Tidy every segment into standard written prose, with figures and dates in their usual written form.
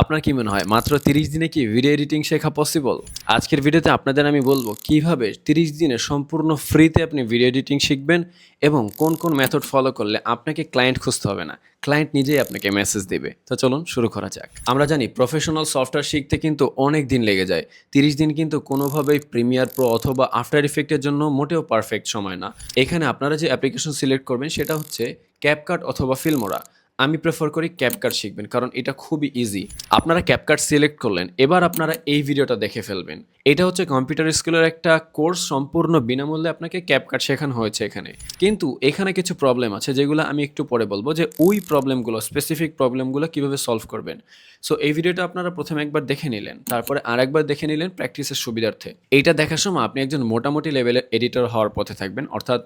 আপনার কি মনে হয় মাত্র ৩০ দিনে কি ভিডিও এডিটিং শেখা পসিবল? আজকের ভিডিওতে আপনাদের আমি বলব কিভাবে ৩০ দিনে সম্পূর্ণ ফ্রিতে আপনি ভিডিও এডিটিং শিখবেন এবং কোন মেথড ফলো করলে আপনাকে ক্লায়েন্ট খুঁজতে হবে না। ক্লায়েন্ট নিজেই আপনাকে মেসেজ দিবে। তো চলুন শুরু করা যাক। আমরা জানি প্রফেশনাল সফটওয়্যার শিখতে কিন্তু অনেক দিন লেগে যায়। ৩০ দিন কিন্তু কোনোভাবেই প্রিমিয়ার প্রো অথবা আফটার ইফেক্টের জন্য মোটেও পারফেক্ট সময় না। এখানে আপনারা যে অ্যাপ্লিকেশন সিলেক্ট করবেন সেটা হচ্ছে ক্যাপকাট অথবা ফিল্মোরা। আমি প্রেফার করি ক্যাপকাট শিখবেন কারণ এটা খুবই ইজি। আপনারা ক্যাপকাট সিলেক্ট করলেন, এবার আপনারা এই ভিডিওটা দেখে ফেলবেন। এটা হচ্ছে কম্পিউটার স্কুলের একটা কোর্স, সম্পূর্ণ বিনামূল্যে আপনাকে ক্যাপকাট শেখানো হয়েছে এখানে। কিন্তু এখানে কিছু প্রবলেম আছে যেগুলো আমি একটু পরে বলবো, যে ওই প্রবলেমগুলো, স্পেসিফিক প্রবলেমগুলো কীভাবে সলভ করবেন। সো এই ভিডিওটা আপনারা প্রথমে একবার দেখে নিলেন, তারপরে আরেকবার দেখে নিলেন প্র্যাকটিসের সুবিধার্থে। এইটা দেখার সময় আপনি একজন মোটামুটি লেভেলের এডিটর হওয়ার পথে থাকবেন, অর্থাৎ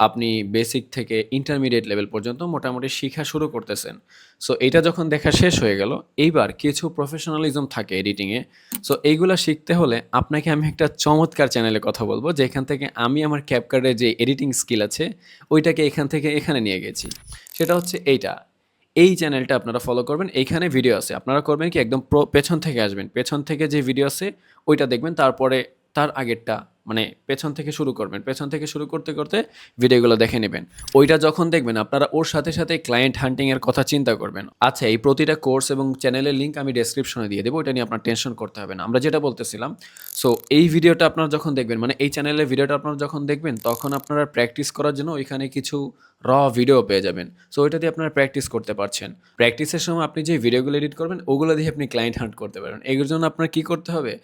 আপনি বেসিক থেকে ইন্টারমিডিয়েট লেভেল পর্যন্ত মোটামুটি শিখা শুরু করতেছেন। সো এইটা যখন দেখা শেষ হয়ে গেল, এইবার কিছু প্রফেশনালিজম থাকে এডিটিংয়ে। সো এইগুলা শিখতে হলে আপনাকে আমি একটা চমৎকার চ্যানেলে কথা বলবো, যেখান থেকে আমি আমার ক্যাপকার্ডের যে এডিটিং স্কিল আছে ওইটাকে এখান থেকে এখানে নিয়ে গেছি। সেটা হচ্ছে এইটা। এই চ্যানেলটা আপনারা ফলো করবেন, এইখানে ভিডিও আছে। আপনারা করবেন কি, একদম পেছন থেকে আসবেন, পেছন থেকে যে ভিডিও আছে ওইটা দেখবেন, তারপরে তার আগেরটা, মানে পেছন থেকে শুরু করবেন। পেছন থেকে শুরু করতে করতে ভিডিওগুলো দেখে নেবেন। ওইটা যখন দেখবেন আপনারা ওর সাথে সাথে ক্লায়েন্ট হান্টিং এর কথা চিন্তা করবেন। আচ্ছা, এই প্রতিটা কোর্স এবং চ্যানেলের লিঙ্ক আমি ডেসক্রিপশনে দিয়ে দেবো, এটা নিয়ে আপনার টেনশন করতে হবে না। আমরা যেটা বলতেছিলাম, সো এই ভিডিওটা আপনারা যখন দেখবেন, মানে এই চ্যানেলের ভিডিওটা আপনারা যখন দেখবেন, তখন আপনারা প্র্যাকটিস করার জন্য ওইখানে কিছু ভিডিও পেয়ে যাবেন। সো ওইটা দিয়ে আপনারা প্র্যাকটিস করতে পারছেন। প্র্যাকটিসের সময় আপনি যে ভিডিওগুলো এডিট করবেন ওগুলো দিয়ে আপনি ক্লায়েন্ট হান্ট করতে পারবেন। এগুলোর জন্য আপনার কি করতে হবে,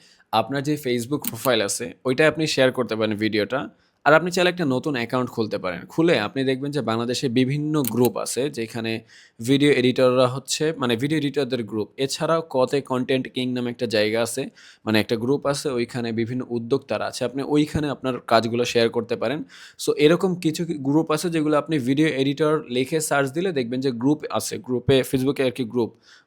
আপনার যে ফেসবুক প্রোফাইল আছে ওইটা আপনি শেয়ার করতে পারেন ভিডিওটা। আর আপনি চাইলে একটা নতুন অ্যাকাউন্ট খুলতে পারেন। খুলে আপনি দেখবেন যে বাংলাদেশে বিভিন্ন গ্রুপ আছে যেখানে ভিডিও এডিটররা হচ্ছে, মানে ভিডিও এডিটরদের গ্রুপ। এছাড়াও কতে কন্টেন্ট কিং নামে একটা জায়গা আছে, মানে একটা গ্রুপ আছে, ওইখানে বিভিন্ন উদ্যোক্তারা আছে। আপনি ওইখানে আপনার কাজগুলো শেয়ার করতে পারেন। সো এরকম কিছু গ্রুপ আছে যেগুলো আপনি ভিডিও এডিটর লিখে সার্চ দিলে দেখবেন যে গ্রুপ আছে। গ্রুপে ফেসবুকে আর কি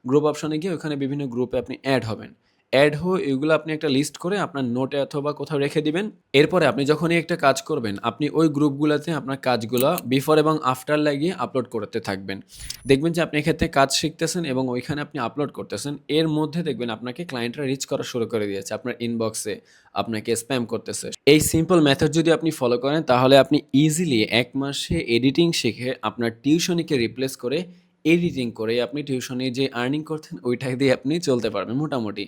গ্রুপ অপশনে গিয়ে ওখানে বিভিন্ন গ্রুপে আপনি অ্যাড হবেন। অ্যাড হয়ে এগুলো আপনি একটা লিস্ট করে আপনার নোটে অথবা কোথাও রেখে দিবেন। এরপরে আপনি যখনই একটা কাজ করবেন, আপনি ওই গ্রুপগুলোতে আপনার কাজগুলো বিফোর এবং আফটার লাগিয়ে আপলোড করতে থাকবেন। দেখবেন যে আপনি এক্ষেত্রে কাজ শিখতেছেন এবং ওইখানে আপনি আপলোড করতেছেন। এর মধ্যে দেখবেন আপনাকে ক্লায়েন্টরা রিচ করা শুরু করে দিয়েছে, আপনার ইনবক্সে আপনাকে স্প্যাম করতেছে। এই সিম্পল মেথড যদি আপনি ফলো করেন, তাহলে আপনি ইজিলি ১ মাসে এডিটিং শিখে আপনার টিউশনিকে রিপ্লেস করে এডিটিং করে আপনি টিউশনি যে আর্নিং করতেন ওইটা দিয়ে আপনি চলতে পারবেন মোটামুটি।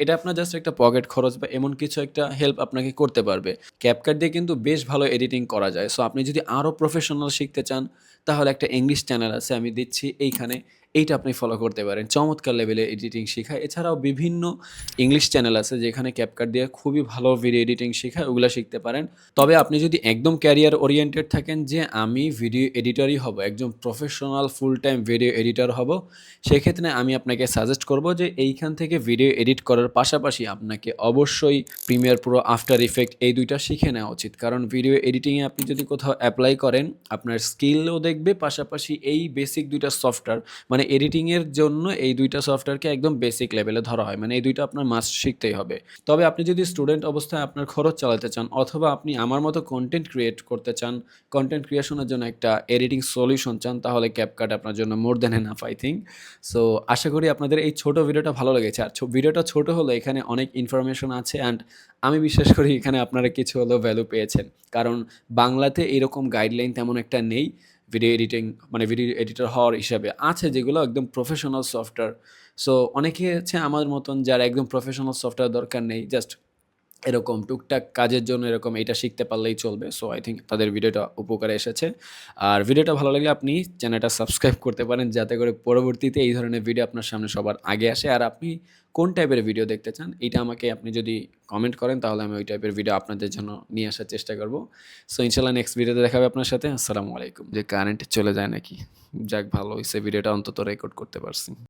এটা আপনার জাস্ট একটা পকেট খরচ বা এমন কিছু একটা হেল্প আপনাকে করতে পারবে। ক্যাপকাট দিয়ে কিন্তু বেশ ভালো এডিটিং করা যায়। সো আপনি যদি আরও প্রফেশনাল শিখতে চান, তাহলে একটা ইংলিশ চ্যানেল আছে আমি দিচ্ছি এইখানে, এইটা আপনি ফলো করতে পারেন। চমৎকার লেভেলে এডিটিং শেখায়। এছাড়াও বিভিন্ন ইংলিশ চ্যানেল আছে যেখানে ক্যাপকাট দিয়ে খুবই ভালো ভিডিও এডিটিং শেখায়, ওগুলা শিখতে পারেন। তবে আপনি যদি একদম ক্যারিয়ার ওরিয়েন্টেড থাকেন, যে আমি ভিডিও এডিটরই হব, একজন professional full time video editor হব, সেক্ষেত্রে আমি আপনাকে সাজেস্ট করব যে এইখান থেকে ভিডিও এডিট করার পাশাপাশি আপনাকে অবশ্যই প্রিমিয়ার প্রো, আফটার ইফেক্ট এই ২ টা শিখে নেওয়া উচিত। কারণ ভিডিও এডিটিংয়ে আপনি যদি কোথাও অ্যাপ্লাই করেন, আপনার স্কিলও দেখবে, পাশাপাশি এই বেসিক ২ টা সফটওয়্যার, মানে এডিটিংয়ের জন্য এই ২ টা সফটওয়্যারকে একদম বেসিক লেভেলে ধরা হয়। মানে এই ২ টা আপনার মাস্ট শিখতেই হবে। তবে আপনি যদি স্টুডেন্ট অবস্থায় আপনার খরচ চালাতে চান, অথবা আপনি আমার মতো কন্টেন্ট ক্রিয়েট করতে চান, কন্টেন্ট ক্রিয়েশনের জন্য একটা এডিটিং সলিউশন চান, তাহলে ক্যাপকাট আপনার জন্য more than enough I think. So আশা করি আপনাদের এই ছোট ভিডিওটা ভালো লেগেছে। আর ভিডিওটা ছোট হলো, এখানে অনেক ইনফরমেশন আছে অ্যান্ড আমি বিশ্বাস করি এখানে আপনারা কিছু হলেও ভ্যালু পেয়েছেন। কারণ বাংলাতে এরকম গাইডলাইন তেমন একটা নেই ভিডিও এডিটিং, মানে ভিডিও এডিটর হওয়ার হিসাবে। আছে যেগুলো একদম প্রফেশনাল সফটওয়্যার। সো অনেকে আছে আমার মতন যারা একদম প্রফেশনাল সফটওয়্যার দরকার নেই, জাস্ট এরকম টুকটাক কাজের জন্য এরকম এটা শিখতে পারলেই চলবে। সো আই থিঙ্ক তাদের ভিডিওটা উপকারে এসেছে। আর ভিডিওটা ভালো লাগলে আপনি চ্যানেলটা সাবস্ক্রাইব করতে পারেন, যাতে করে পরবর্তীতে এই ধরনের ভিডিও আপনার সামনে সবার আগে আসে। আর আপনি কোন টাইপের ভিডিও দেখতে চান, এটা আমাকে আপনি যদি কমেন্ট করেন, তাহলে আমি ওই টাইপের ভিডিও আপনাদের জন্য নিয়ে আসার চেষ্টা করব। সো ইনশাল্লাহ নেক্সট ভিডিওতে দেখা হবে আপনার সাথে। আসসালামু আলাইকুম। যে কারেন্ট চলে যায় নাকি? যাক, ভালো হইছে, ভিডিওটা অন্তত রেকর্ড করতে পারছি।